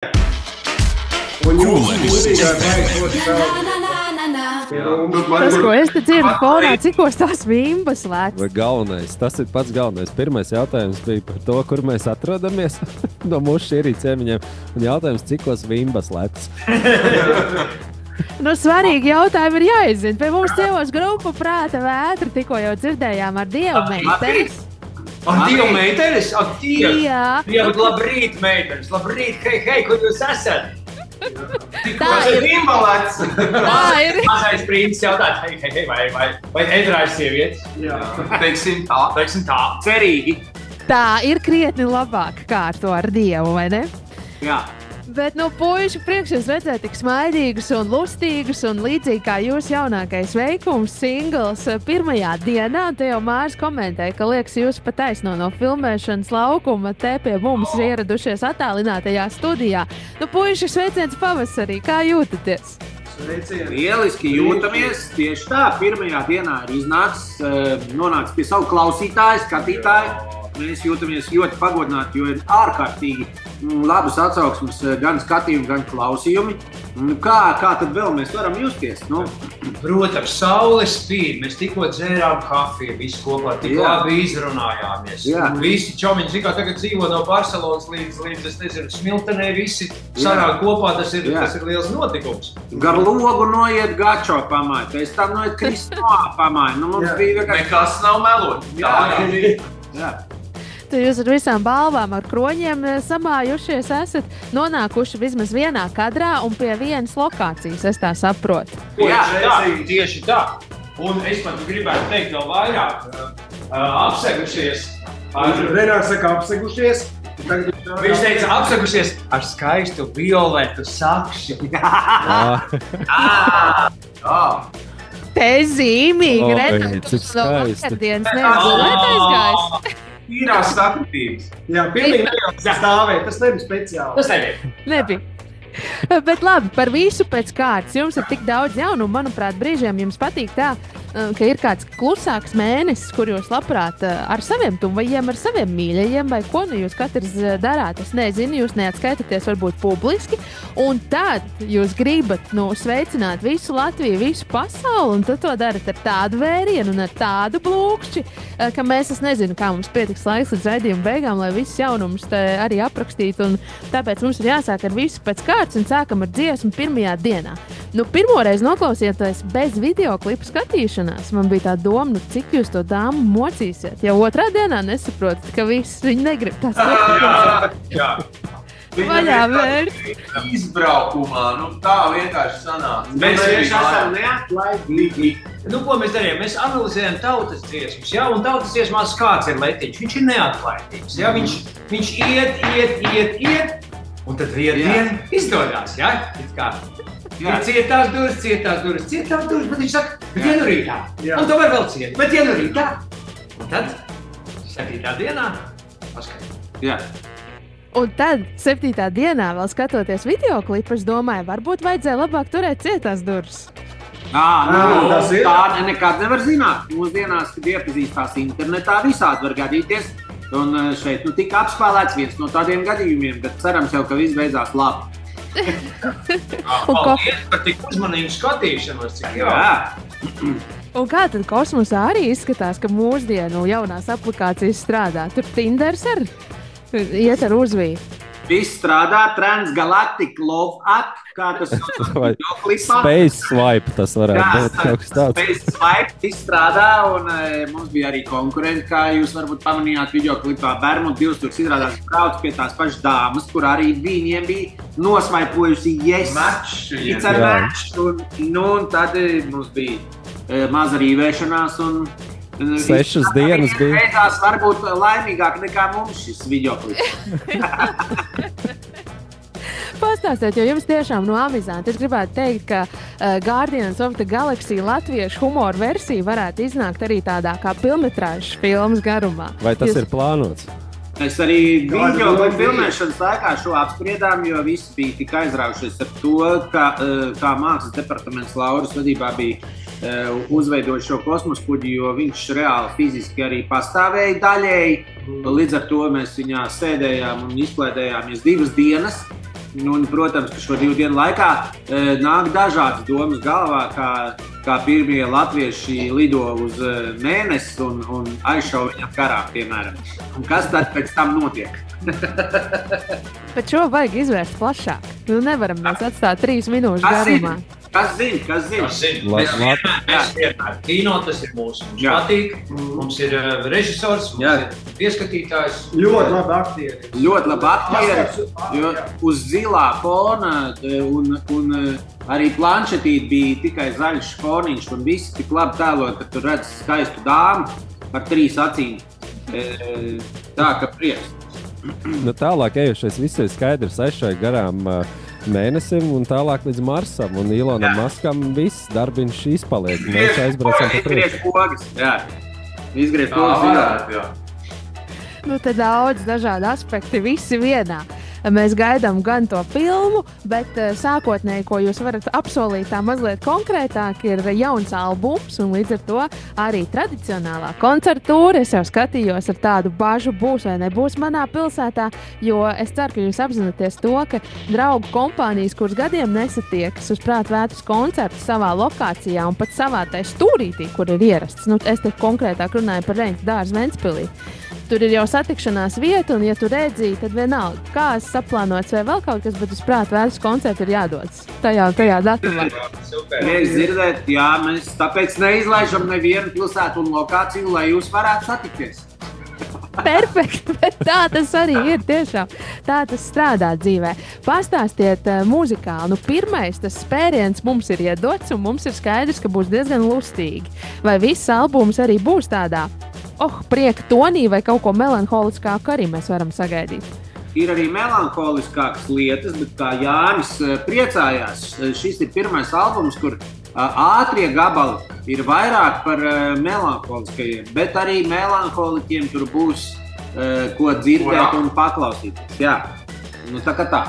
Tas, ko es te dzirdu fonā, cikos tās vimbas lēc. Vai galvenais, tas ir pats galvenais. Pirmais jautājums bija par to, kur mēs atrodamies no mūsu šī rīta ciemiņiem. Un jautājums, cikos vimbas lēc. Nu, svarīgi jautājumi ir jāizzina. Pie mums ciemos grupu Prāta vētra tikko jau dzirdējām ar Dievu meitenes. Ar Dievu meitenes? Ak, Dievu! Jā. Jā, bet labrīt, meitenes! Labrīt, hei, kur jūs esat? Tā ir imbalēts! Tā ir. Mazais princis jautāt, hei, vai edrājas sievietes? Jā. Teiksim tā. Cerīgi. Tā ir krietni labāk kā ar to ar Dievu, vai ne? Jā. Bet, puiši, priekš jūs redzēt tik smaidīgus un lustīgus un līdzīgi kā jūs jaunākais veikums, singls pirmajā dienā. Te jau Mārs komentēja, ka liekas jūs pat taisno no filmēšanas laukuma te pie mums ieradušies attālinātajā studijā. Puiši, sveiciens pavasarī, kā jūtaties? Lieliski jūtamies, tieši tā, pirmajā dienā ir nonāks pie savu klausītāju, skatītāju. Mēs jūtamies ļoti pagodināti, jo ir ārkārtīgi labas atsauksmes, gan skatījumi, gan klausījumi. Kā tad vēl mēs varam justies? Protams, saule spīd, mēs tikko dzērām kafiju, visi kopā tik labi izrunājāmies. Visi čomiņi, zin kā tagad dzīvo no Barcelonas līdz es nezinu, Smiltenē, visi sarāk kopā, tas ir liels notikums. Gar logu noiet Gačo pamāja, pēc tam noiet Kristoā pamāja. Mums bija vienkārši... Nekas nav melot. Jā. Tad jūs ar visām balvām, ar kroņiem samājušies, esat nonākuši vismaz vienā kadrā un pie vienas lokācijas, es tā saprotu. Jā, tieši tā. Un es pat gribētu teikt vēl vairāk, apsegušies. Renārs saka apsegušies. Viņš teica apsegušies ar skaistu violetu sakšu. Te zīmīgi, Renārs, no vakardienas neizgulēt aizgājis. Īrās sakritības. Jā, pilnīgi nejauks stāvēt, tas nebija speciāli. Tas nebija. Nebija. Bet labi, par visu pēc kārtas. Jums ir tik daudz jaunumu, manuprāt, brīžiem jums patīk tā, ka ir kāds klusāks mēnesis, kur jūs labprāt ar saviem tuvajiem, ar saviem mīļajiem, vai ko jūs katrs darāt. Es nezinu, jūs neatskaitaties varbūt publiski, un tad jūs gribat sveicināt visu Latviju, visu pasauli, un tad to darat ar tādu vērienu un ar tādu blūkšķi, ka mēs, es nezinu, kā mums pietiks laiks līdz raidījuma beigām, lai visus jaunumus arī aprakstītu, un tāpēc mums ir jāsāk ar visu pēc kārtas un sākam ar dziesmu pirmajā dienā. Pirmoreiz noklausieties bez videoklipu skatīšanās. Man bija tā doma, cik jūs to dāmu mocīsiet. Jau otrā dienā nesaprotat, ka viņi negrib tās skatīšanās. Jā. Vaļā vērt. Izbraukumā, tā vienkārši sanāca. Mēs vienkārši esam neatlaidīgi. Ko mēs darījām? Mēs analizējam tautas dziesmas, un tautas dziesmās kāds ir letiņš. Viņš ir neatlaidīgs, viņš iet, un tad vienu dienu izdodās, Ir cietās durvis, bet viņš saka, bet vienu rītā. Un tomēr vēl ciet, bet vienu rītā. Un tad 7. dienā paskatīt. Jā. Un tad 7. dienā vēl skatoties videoklipu, es domāju, varbūt vajadzēja labāk turēt cietās durvis. Tā nekad nevar zināt. Mūsdienās, kad iepazīstās internetā, visādi var gadīties. Un šeit tika apspēlēts viens no tādiem gadījumiem, bet cerams jau, ka viss beidzās labi. Paldies par tik uzmanīgu skatīšanos, cik Un kā tad kosmosā arī izskatās, ka mūsdienu jaunās aplikācijas strādā? Tur Tinders iet ar uzviju. Viss strādā, Transgalactic Love App, kā tas vai Space Swipe, tas varētu būt kaut kas tāds. Space Swipe, viss strādā, un mums bija arī konkurenti, kā jūs varbūt pamanījāt videoklipā. Bermuda 2 tur izrādās brauc pie tās pašas dāmas, kur arī viņiem bija nosvaipojusi it's a match, un tad mums bija maza rīvēšanās, un 6 dienas bija. Beigās varbūt laimīgāk nekā mums šis videoklips. Pastāstiet, jo jums tiešām amizanti. Es gribētu teikt, ka Guardians of the Galaxy latviešu humora versija varētu iznākt arī tādā kā pilnmetrāžas filmas garumā. Vai tas ir plānots? Mēs arī videoklipu filmēšanas laikā šo apspriedām, jo visi bija tik aizraujušies ar to, kā mākslas departaments Lauras vadībā bija uzveidojis šo kosmosa kuģi, jo viņš reāli fiziski arī pastāvēja daļēji. Līdz ar to mēs viņā sēdējām un izplēdējāmies 2 dienas. Un, protams, ka šo 2 dienu laikā nāk dažādas domas galvā, kā pirmie latvieši lido uz mēnesi un aizšauj viņam karā, piemēram. Un kas tad pēc tam notiek? Bet šo vajag izvērst plašāk. Nu, nevaram mēs atstāt 3 minūšu garumā. Kas zina? Mēs vienmēr kino, tas ir mūsu. Mums patīk, mums ir režisors, mums ir pieskatītājs. Ļoti labi aktieri. Ļoti labi aktieri, jo uz zilā fona un arī planšetīt bija tikai zaļš foniņš un visi tik labi tēlo, ka tu redz skaistu dāmu ar 3 acīm. Tā, ka prieks. Nu, tālāk ejušais viss ir skaidrs, aizšai garām mēnesim un tālāk līdz Marsam. Un Ilonam Maskam viss darbiņš izpaliek. Mēs aizbraucam pa priekšu. Izgriež pogas, jā. Nu, te daudz dažādi aspekti, visi vienā. Mēs gaidām gan to filmu, bet sākotnēji, ko jūs varat apsolīt tā mazliet konkrētāk, ir jauns albums, un līdz ar to arī tradicionālā koncertūra. Es jau skatījos ar tādu bažu, būs vai nebūs manā pilsētā, jo es ceru, ka jūs apzināties to, ka draugu kompānijas, kuras gadiem nesatiekas uz prātvētras koncertu savā lokācijā un pat savā tai stūrītī, kur ir ierasts. Nu, es te konkrētāk runāju par Reņķa dārzu Ventspilī. Tur ir jau satikšanās vieta, un, ja tu redzi, tad vienalga, kā es saplānots vai vēl kaut kas, bet uz prātvētras koncertu ir jādodas tajā datumā. Mēs dzirdēt, jā, mēs tāpēc neizlaižam nevienu pilsētu un lokāciju, lai jūs varētu satikties. Perfekti, bet tā tas arī ir tiešām. Tā tas strādā dzīvē. Pastāstiet muzikāli. Nu, pirmais tas spēriens mums ir iedots, un mums ir skaidrs, ka būs diezgan lustīgi. Vai viss albums arī būs tādā prieka tonī vai kaut ko melanholiskāku arī mēs varam sagaidīt? Ir arī melanholiskākas lietas, bet kā Jānis priecājās, šis ir pirmais albums, kur ātrie gabali ir vairāk par melanholiskajiem, bet arī melanholiķiem tur būs ko dzirdēt un paklausīties. Jā, nu tā kā tā.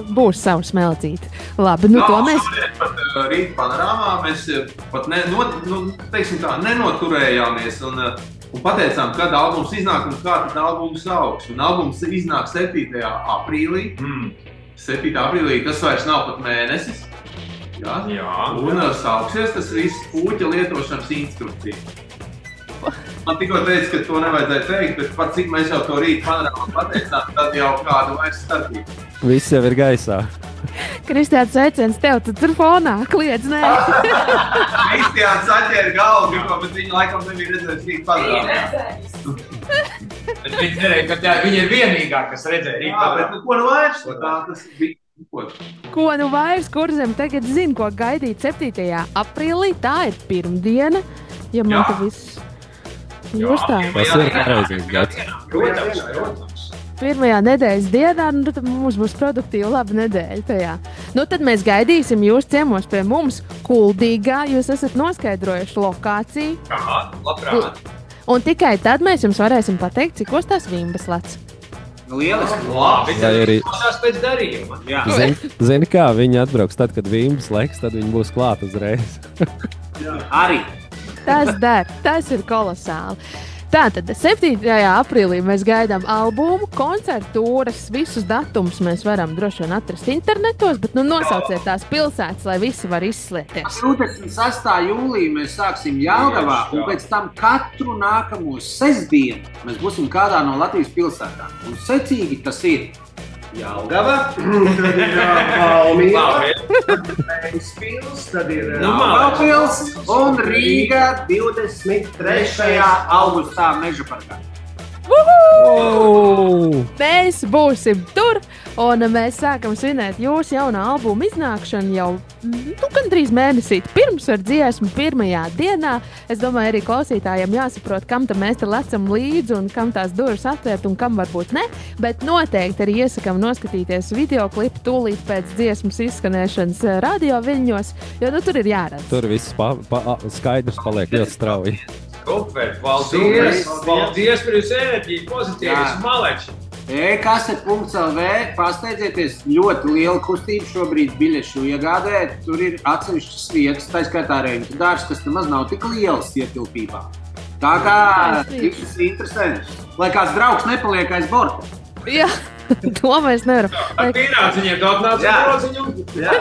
Būs savs smelcīt. Labi, nu to mēs... Pat rīt panorāmā mēs pat nenoturējāmies un pateicām, kad albums iznāk un kā tad albums sauks. Un albums iznāk 7. aprīlī. 7. aprīlī, kas vairs nav pat mēnesis. Jā. Un sauksies tas viss puķa lietošanas instrukcija. Man tikko teica, ka to nevajadzēja teikt, bet pat cik mēs jau to rīt panorāmā pateicām, tad jau kādu vairs starpību. Viss jau ir gaisā. Kristiāns sveiciens tev, tu tur fonā kliedz, nē? Kristiāns atķēra galvu, bet viņa laikam nebija redzējis rīt panorāmā. Bet viņi cerēja, ka viņa ir vienīgā, kas redzēja rīt panorāmā. Bet ko nu vairs? Tas bija Ko nu vairs, kurzem tagad zina, ko gaidīt 7. aprīlī. Tā ir pirmdiena, ja man te viss jūstās. Tas ir pareizais gads. Protams. Pirmajā nedēļas dienā, nu tad mums būs produktīva laba nedēļa tajā. Nu tad mēs gaidīsim jūs ciemos pie mums Kuldīgā. Jūs esat noskaidrojuši lokāciju. Aha, labprāt. Un tikai tad mēs jums varēsim pateikt, cikos tās vimbas lec. Lieliski. Labi, Vai arī- klausās pēc darījuma. Jā. Zini kā, viņi atbrauks tad, kad Vimbas leks, tad viņi būs klāt uzreiz. Arī. Tas der, tas ir kolosāli. Tātad 7. aprīlī mēs gaidām albumu, koncertūras, visus datumus mēs varam droši vien atrast internetos, bet nu nosauciet tās pilsētas, lai visi var izslieties. 26. jūlijā mēs sāksim Jelgavā, un pēc tam katru nākamo sestdienu mēs būsim kādā no Latvijas pilsētām. Un secīgi tas ir Jelgava, tad ir Valmiera, Ventspils, tad ir Daugavpils un Rīga 23. augustā Mežaparkā. Oh! Mēs būsim tur, un mēs sākam svinēt jūsu jaunā albuma iznākšanu jau gandrīz mēnesīt pirms ar dziesmu pirmajā dienā. Es domāju, arī klausītājiem jāsaprot, kam tam mēs te lecam līdzi un kam tās durvis atvērt un kam varbūt ne, bet noteikti arī iesakam noskatīties videoklipu tūlīt pēc dziesmas izskanēšanas radio viļņos, jo nu tur ir jāredz. Tur viss skaidrs paliek ļoti strauji. Super, paldies par jūsu enerģiju, pozitīvas maleči. E-kase.lv, pasteidzieties, ļoti liela kustība šobrīd biļešu iegādē. Tur ir atsevišķas vietas, tā skaitā Reņķa dārzs, kas nemaz nav tik liels ietilpībā. Tā kā viss interesants. Lai kāds draugs nepaliek aiz borta. Jā. To mēs nevaram. Ar pīrādziņiem tu atnāc Jā. ar roziņu. Jā.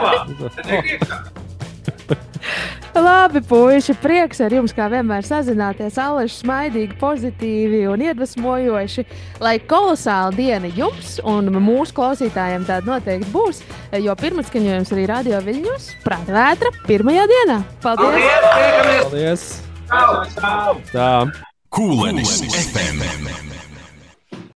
Labi, puiši, prieks ar jums, kā vienmēr, sazināties. Aleši, smaidīgi, pozitīvi un iedvesmojoši. Lai kolosāla diena jums un mūsu klausītājiem tāda noteikti būs, jo pirmatskaņojums arī Radio Viļņos Prāta vētra pirmajā dienā. Paldies! Paldies! Čau, čau. Tā. Kūlenis FM.